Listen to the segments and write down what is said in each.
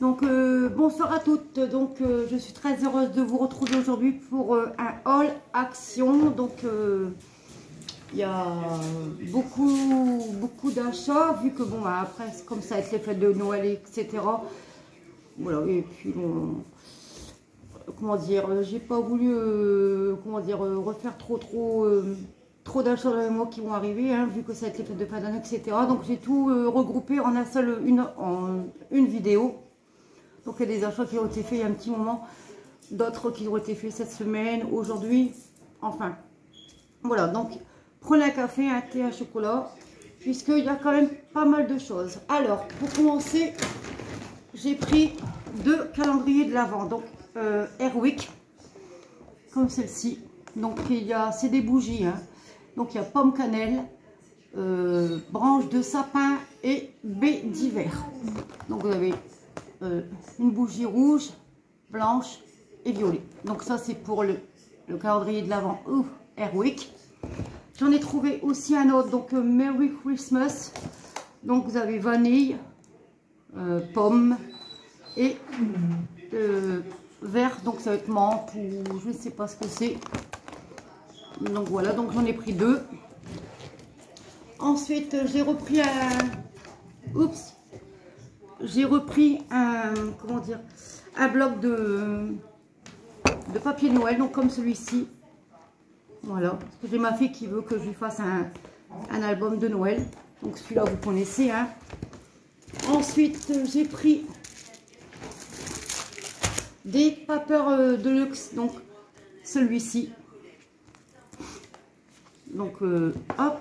Donc bonsoir à toutes, donc je suis très heureuse de vous retrouver aujourd'hui pour un haul action. Donc il y a beaucoup d'achats, vu que bon après comme ça avec les fêtes de Noël etc. Voilà, et puis bon, comment dire, j'ai pas voulu comment dire refaire trop d'achats dans les mois qui vont arriver, hein, vu que ça va être les fêtes de fin d'année etc. Donc j'ai tout regroupé en une vidéo. Donc il y a des achats qui ont été faits il y a un petit moment, d'autres qui ont été faits cette semaine, aujourd'hui, enfin. Voilà, donc prenez un café, un thé, un chocolat, puisqu'il y a quand même pas mal de choses. Alors, pour commencer, j'ai pris 2 calendriers de l'Avent, donc Airwick, comme celle-ci. Donc c'est des bougies, hein. Donc il y a pomme cannelle, branche de sapin et baie d'hiver. Donc vous avez une bougie rouge, blanche et violet. Donc ça c'est pour le calendrier de l'Avent Airwick. J'en ai trouvé aussi un autre, donc Merry Christmas. Donc vous avez vanille, pomme et vert, donc ça va être menthe ou je ne sais pas ce que c'est. Donc voilà, donc j'en ai pris 2. Ensuite j'ai repris comment dire, un bloc de papier de Noël, donc comme celui-ci. Voilà, parce que j'ai ma fille qui veut que je lui fasse un album de Noël. Donc celui-là vous connaissez, hein. Ensuite j'ai pris des papers de luxe, donc celui-ci. Donc hop,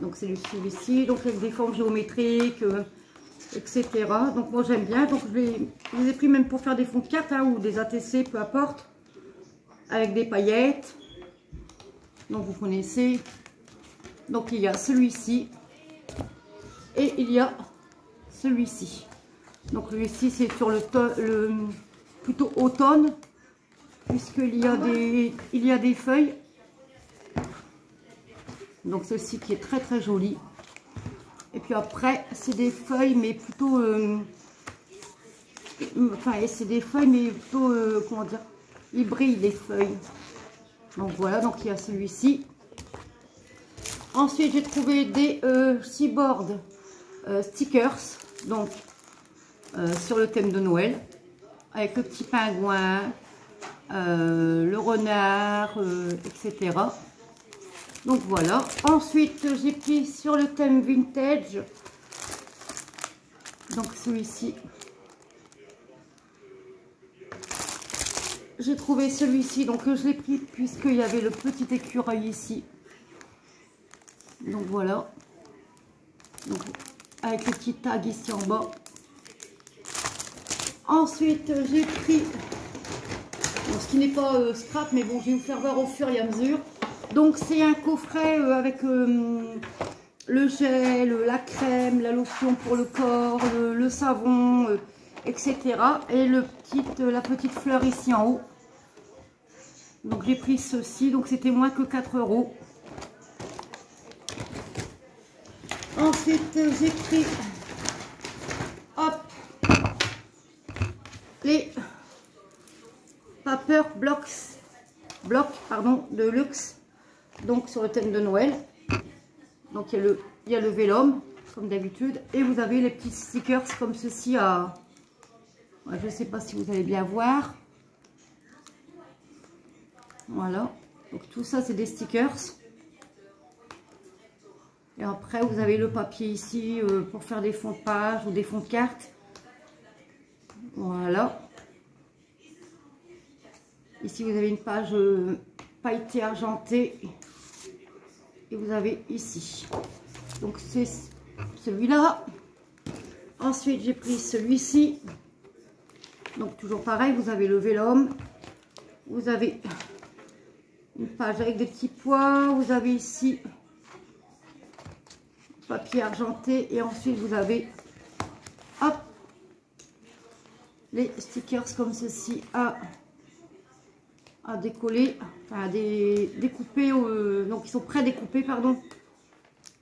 donc c'est celui-ci, donc avec des formes géométriques, etc. Donc moi j'aime bien, donc je les ai pris même pour faire des fonds de carte, hein, ou des ATC, peu importe, avec des paillettes. Donc vous connaissez. Donc il y a celui-ci et il y a celui-ci. Donc celui-ci c'est sur le plutôt automne, puisqu'il y a des feuilles. Donc celle-ci qui est très très jolie. Et puis après c'est des feuilles mais plutôt enfin c'est des feuilles mais plutôt comment dire, ils brillent les feuilles. Donc voilà, donc il y a celui-ci. Ensuite j'ai trouvé des Seaboard stickers, donc sur le thème de Noël, avec le petit pingouin, le renard, etc. Donc voilà. Ensuite j'ai pris sur le thème vintage, donc celui-ci. J'ai trouvé celui-ci, donc je l'ai pris puisqu'il y avait le petit écureuil ici. Donc voilà. Donc, avec le petit tag ici en bas. Ensuite j'ai pris, bon, ce qui n'est pas scrap, mais bon je vais vous faire voir au fur et à mesure. Donc c'est un coffret avec le gel, la crème, la lotion pour le corps, le savon, etc. Et la petite fleur ici en haut. Donc j'ai pris ceci, donc c'était moins que 4 €. Ensuite j'ai pris hop, les paper blocs de luxe, donc sur le thème de Noël. Donc il y a le vélum comme d'habitude, et vous avez les petits stickers comme ceci à, je ne sais pas si vous allez bien voir. Voilà, donc tout ça c'est des stickers. Et après vous avez le papier ici pour faire des fonds de page ou des fonds de carte. Voilà. Ici vous avez une page pailletée argentée. Et vous avez ici. Donc c'est celui-là. Ensuite j'ai pris celui-ci. Donc toujours pareil, vous avez le vélum. Vous avez une page avec des petits pois. Vous avez ici papier argenté. Et ensuite vous avez hop, les stickers comme ceci à décoller, enfin à découper, donc ils sont pré-découpés, pardon.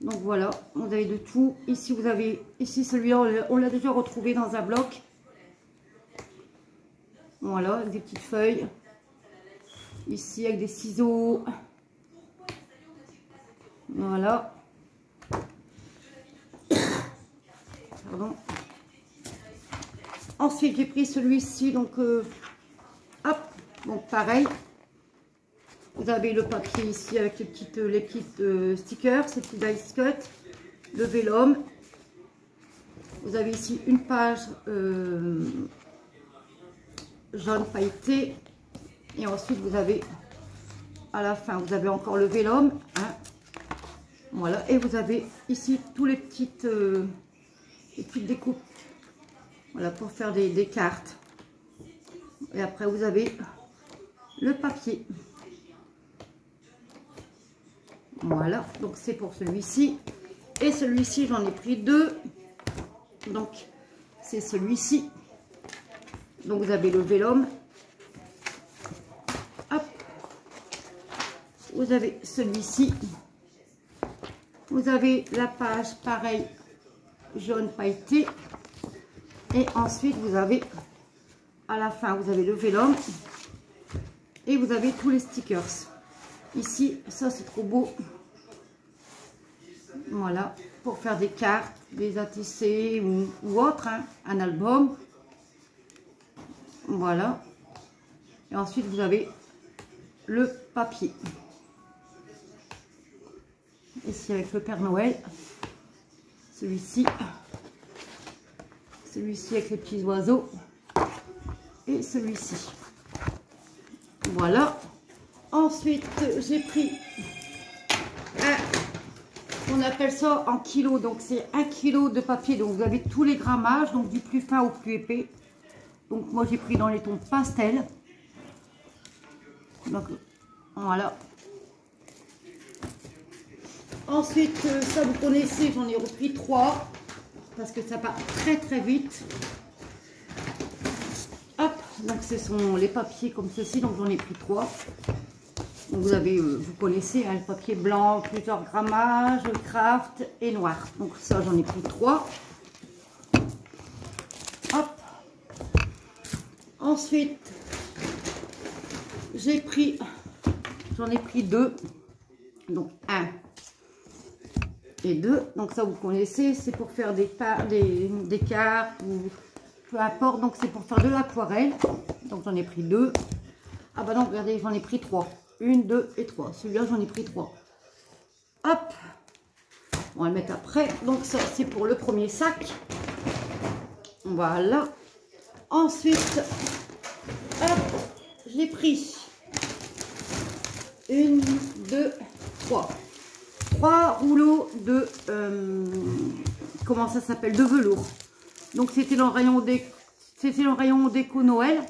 Donc voilà, vous avez de tout. Ici vous avez, ici celui-là on l'a déjà retrouvé dans un bloc. Voilà, avec des petites feuilles. Ici, avec des ciseaux. Voilà. Pardon. Ensuite, j'ai pris celui-ci, donc, hop, donc pareil. Vous avez le papier ici avec les petites stickers, ces petits dice cut, le vélum. Vous avez ici une page jaune pailleté. Et ensuite, vous avez, à la fin, vous avez encore le vélum. Hein. Voilà, et vous avez ici tous les petites découpes. Voilà, pour faire des cartes. Et après, vous avez le papier. Voilà, donc c'est pour celui-ci. Et celui-ci, j'en ai pris deux. Donc, c'est celui-ci. Donc, vous avez le vélum. Hop. Vous avez celui-ci. Vous avez la page, pareil, jaune pailleté. Et ensuite, vous avez, à la fin, vous avez le vélum. Et vous avez tous les stickers. Ici, ça c'est trop beau. Voilà, pour faire des cartes, des ATC ou autre, hein, un album. Voilà. Et ensuite, vous avez le papier. Ici, avec le Père Noël. Celui-ci. Celui-ci avec les petits oiseaux. Et celui-ci. Voilà. Ensuite, j'ai pris on appelle ça en kilos. Donc, c'est 1 kg de papier. Donc, vous avez tous les grammages. Donc, du plus fin au plus épais. Donc, moi, j'ai pris dans les tons pastel. Donc, voilà. Ensuite, ça, vous connaissez, j'en ai repris 3. Parce que ça part très, très vite. Hop. Donc, ce sont les papiers comme ceci. Donc, j'en ai pris 3. Donc vous avez, vous connaissez, hein, le papier blanc, plusieurs grammages, craft et noir. Donc ça, j'en ai pris 3. Hop. Ensuite, j'en ai pris 2. Donc 1 et 2. Donc ça, vous connaissez, c'est pour faire des cartes ou peu importe. Donc c'est pour faire de l'aquarelle. Donc j'en ai pris 2. Ah bah non, regardez, j'en ai pris 3. 1, 2 et 3. Celui-là, j'en ai pris 3. Hop. On va le mettre après. Donc, ça, c'est pour le premier sac. Voilà. Ensuite, hop, j'ai pris 1, 2, 3. 3 rouleaux de... comment ça s'appelle? De velours. Donc, c'était dans le rayon déco Noël.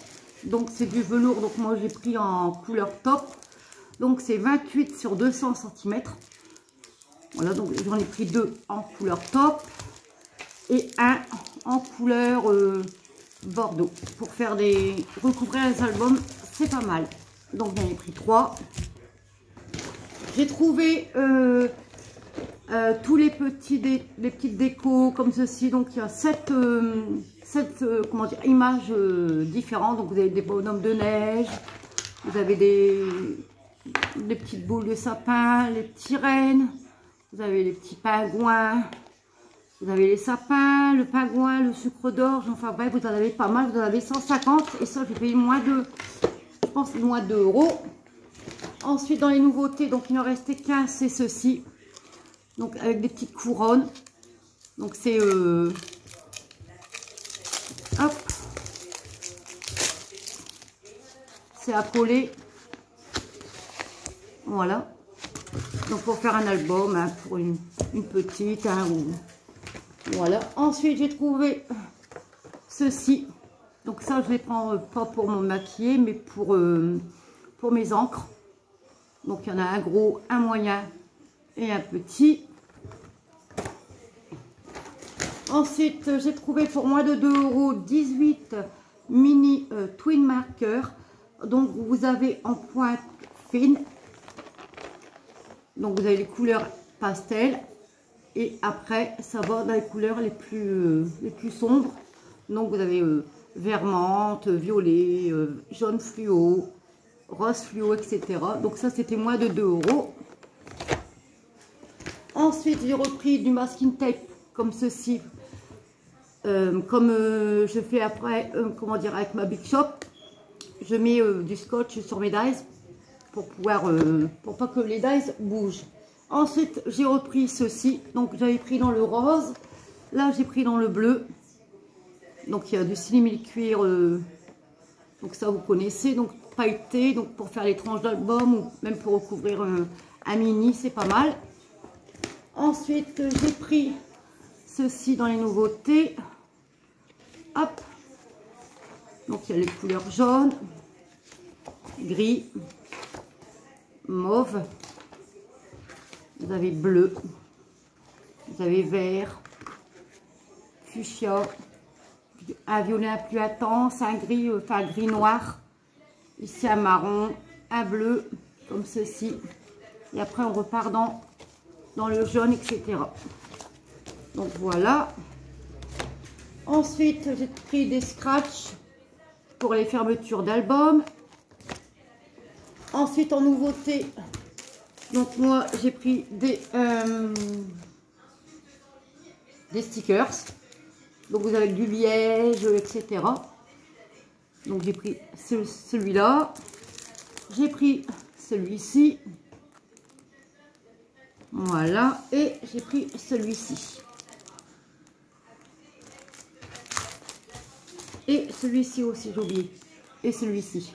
Donc, c'est du velours. Donc, moi, j'ai pris en couleur top. Donc, c'est 28 sur 200 cm. Voilà, donc j'en ai pris 2 en couleur top et 1 en couleur bordeaux. Pour faire recouvrir les albums, c'est pas mal. Donc, j'en ai pris 3. J'ai trouvé tous les petites décos comme ceci. Donc, il y a 7 comment dire, images différentes. Donc, vous avez des bonhommes de neige. Vous avez des petites boules de sapin, les petits rennes, vous avez les petits pingouins, vous avez les sapins, le pingouin, le sucre d'orge, enfin bref, vous en avez pas mal, vous en avez 150 et ça j'ai payé moins de, je pense, moins de €. Ensuite, dans les nouveautés, donc il n'en restait qu'un, c'est ceci, donc avec des petites couronnes, donc c'est hop, c'est à coller. Voilà, donc pour faire un album, hein, pour une petite, hein, voilà. Ensuite, j'ai trouvé ceci. Donc ça, je les prends pas pour me maquiller, mais pour mes encres. Donc il y en a un gros, un moyen et un petit. Ensuite, j'ai trouvé pour moins de 2 € 18 mini twin markers. Donc vous avez en pointe fine. Donc, vous avez les couleurs pastel. Et après, ça va dans les couleurs les plus sombres. Donc, vous avez vert menthe, violet, jaune fluo, rose fluo, etc. Donc ça, c'était moins de 2 €. Ensuite, j'ai repris du masking tape comme ceci. Comme je fais après, comment dire, avec ma Big Shop. Je mets du scotch sur mes dies pour pouvoir, pour pas que les dies bougent. Ensuite, j'ai repris ceci. Donc, j'avais pris dans le rose. Là, j'ai pris dans le bleu. Donc, il y a du simili cuir. Donc, ça, vous connaissez. Donc, pailleté. Donc, pour faire les tranches d'album ou même pour recouvrir un mini, c'est pas mal. Ensuite, j'ai pris ceci dans les nouveautés. Hop. Donc, il y a les couleurs jaune, gris, mauve. Vous avez bleu. Vous avez vert, fuchsia, un violet un plus intense, un gris, enfin gris noir. Ici, un marron, un bleu, comme ceci. Et après, on repart dans le jaune, etc. Donc, voilà. Ensuite, j'ai pris des scratchs pour les fermetures d'albums. Ensuite, en nouveauté, donc moi, j'ai pris des stickers. Donc, vous avez du liège, etc. Donc, j'ai pris celui-là. J'ai pris celui-ci. Voilà. Et j'ai pris celui-ci. Et celui-ci aussi, j'ai oublié. Et celui-ci.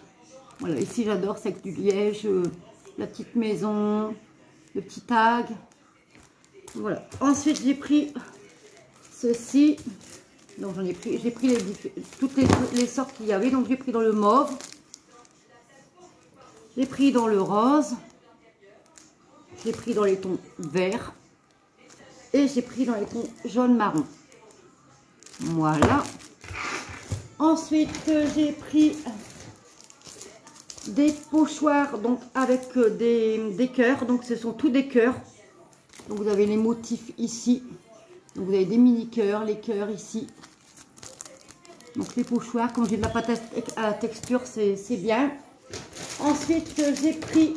Voilà, ici j'adore, c'est avec du liège, la petite maison, le petit tag. Voilà. Ensuite, j'ai pris ceci. Donc j'en ai pris, j'ai pris toutes les sortes qu'il y avait. Donc j'ai pris dans le mauve. J'ai pris dans le rose. J'ai pris dans les tons verts. Et j'ai pris dans les tons jaune-marron. Voilà. Ensuite, j'ai pris des pochoirs donc avec des cœurs. Donc, ce sont tous des cœurs. Donc, vous avez les motifs ici. Donc, vous avez des mini cœurs, les cœurs ici. Donc, les pochoirs, comme j'ai de la pâte à texture, c'est bien. Ensuite, j'ai pris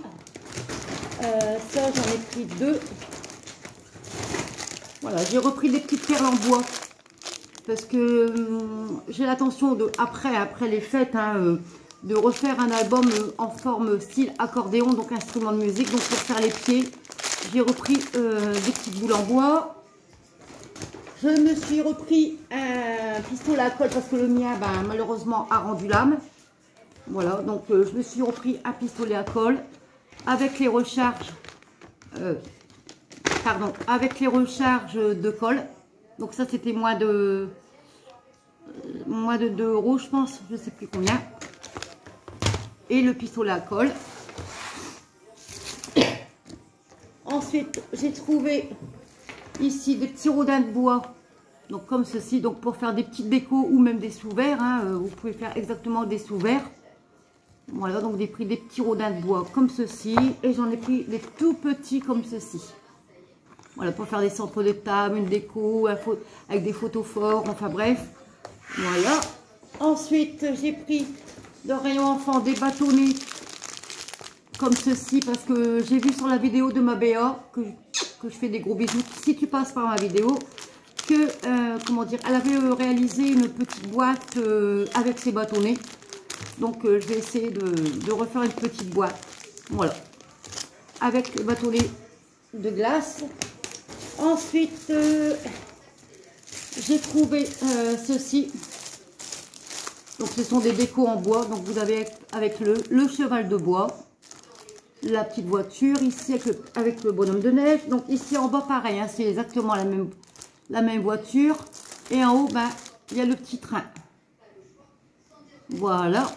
ça, j'en ai pris 2. Voilà, j'ai repris des petites perles en bois. Parce que j'ai l'intention après les fêtes, hein, de refaire un album en forme style accordéon, donc instrument de musique. Donc pour faire les pieds, j'ai repris des petites boules en bois. Je me suis repris un pistolet à colle parce que le mien, ben, malheureusement, a rendu l'âme. Voilà, donc je me suis repris un pistolet à colle avec les recharges, avec les recharges de colle. Donc ça, c'était moins de 2 €, je pense, je sais plus combien. Et le pistolet à colle. Ensuite, j'ai trouvé ici des petits rodins de bois. Donc comme ceci, donc pour faire des petites décos ou même des sous-verts. Hein, vous pouvez faire exactement des sous-verts. Voilà, donc j'ai pris des petits rodins de bois comme ceci. Et j'en ai pris des tout petits comme ceci. Voilà, pour faire des centres de table, une déco, avec des photos forts, enfin bref. Voilà. Ensuite, j'ai pris de rayon enfant des bâtonnets comme ceci parce que j'ai vu sur la vidéo de ma BA que je fais des gros bisous. Si tu passes par ma vidéo, que, comment dire, elle avait réalisé une petite boîte avec ses bâtonnets. Donc, je vais essayer de refaire une petite boîte. Voilà. Avec les bâtonnets de glace. Ensuite, j'ai trouvé ceci. Donc, ce sont des décos en bois. Donc, vous avez avec le cheval de bois, la petite voiture, ici avec le bonhomme de neige. Donc, ici en bas, pareil, hein, c'est exactement la même voiture. Et en haut, ben, il y a le petit train. Voilà.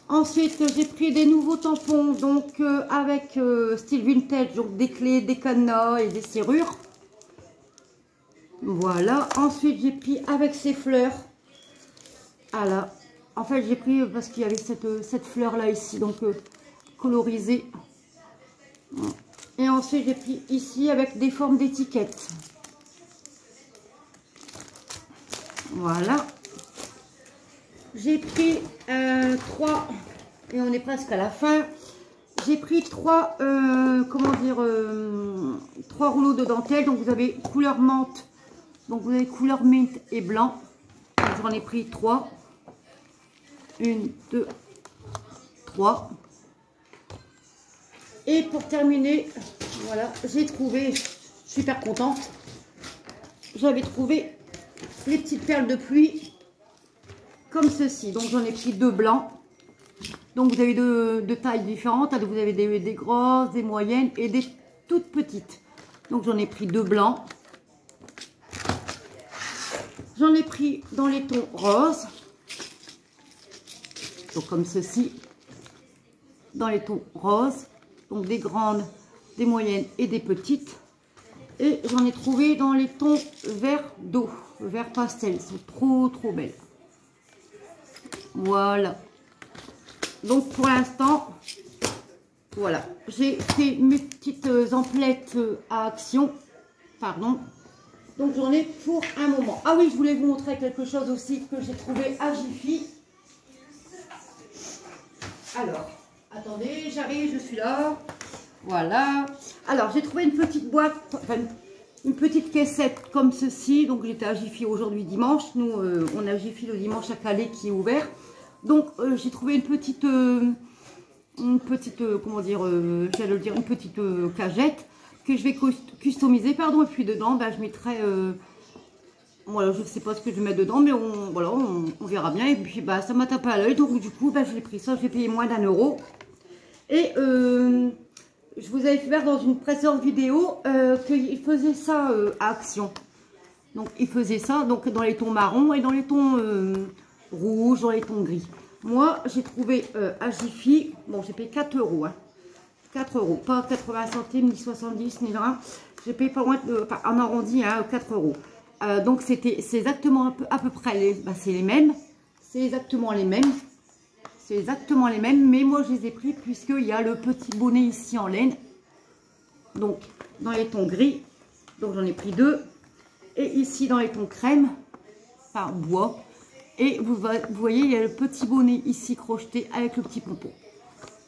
Ensuite, j'ai pris des nouveaux tampons, donc avec style vintage, donc des clés, des cadenas et des serrures. Voilà. Ensuite, j'ai pris avec ces fleurs. Voilà. En fait, j'ai pris parce qu'il y avait cette fleur-là ici, donc colorisée. Et ensuite, j'ai pris ici avec des formes d'étiquettes. Voilà. j'ai pris 3, et on est presque à la fin. J'ai pris 3, comment dire, 3 rouleaux de dentelle. Donc vous avez couleur menthe, donc vous avez couleur mint et blanc. J'en ai pris 3. 1, 2, 3. Et pour terminer, voilà, j'ai trouvé, je suis super contente, j'avais trouvé les petites perles de pluie comme ceci. Donc j'en ai pris 2 blancs. Donc vous avez de tailles différentes. Vous avez des grosses, des moyennes et des toutes petites. Donc j'en ai pris 2 blancs. J'en ai pris dans les tons roses. Donc comme ceci. Dans les tons roses. Donc des grandes, des moyennes et des petites. Et j'en ai trouvé dans les tons vert d'eau, vert pastel. Ils sont trop trop belles. Voilà. Donc pour l'instant, voilà. J'ai fait mes petites emplettes à action. Pardon. Donc j'en ai pour un moment. Ah oui, je voulais vous montrer quelque chose aussi que j'ai trouvé à Jiffy. Alors, attendez, j'arrive, je suis là. Voilà. Alors, j'ai trouvé une petite boîte, enfin, une petite caissette comme ceci. Donc, j'étais à Jiffy aujourd'hui dimanche. Nous, on a Jiffy le dimanche à Calais qui est ouvert. Donc, j'ai trouvé une petite comment dire, j'allais le dire, une petite cagette que je vais customiser. Pardon, et puis dedans, ben, je mettrai, voilà, je ne sais pas ce que je vais mettre dedans, mais voilà, on verra bien. Et puis, bah, ça m'a tapé à l'œil. Donc, du coup, ben, je l'ai pris ça, je vais payer moins d'1 €. Et je vous avais fait voir dans une précédente vidéo qu'il faisait ça à Action. Donc, il faisait ça donc dans les tons marron et dans les tons rouges, dans les tons gris. Moi, j'ai trouvé à Jiffy, bon, j'ai payé 4 €. Hein, 4 €, pas 80 centimes, ni 70, ni rien. J'ai payé pas loin, enfin, en arrondi, hein, 4 €. Donc, c'est exactement à peu près, c'est les mêmes. C'est exactement les mêmes. C'est exactement les mêmes, mais moi, je les ai pris puisqu'il y a le petit bonnet ici en laine. Donc, dans les tons gris. Donc, j'en ai pris 2. Et ici, dans les tons crème, par bois. Et vous voyez, il y a le petit bonnet ici crocheté avec le petit pompon.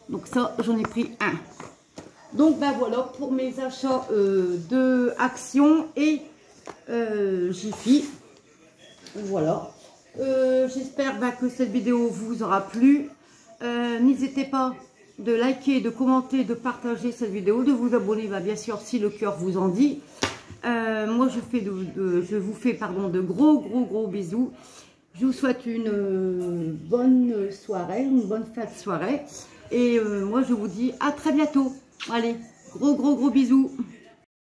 Donc ça, j'en ai pris 1. Donc ben voilà pour mes achats de Action et Jiffy. Voilà. J'espère que cette vidéo vous aura plu. N'hésitez pas de liker, de commenter, de partager cette vidéo, de vous abonner bien sûr si le cœur vous en dit. Moi je vous fais de gros bisous. Je vous souhaite une bonne soirée, une bonne fin de soirée. Et moi, je vous dis à très bientôt. Allez, gros bisous.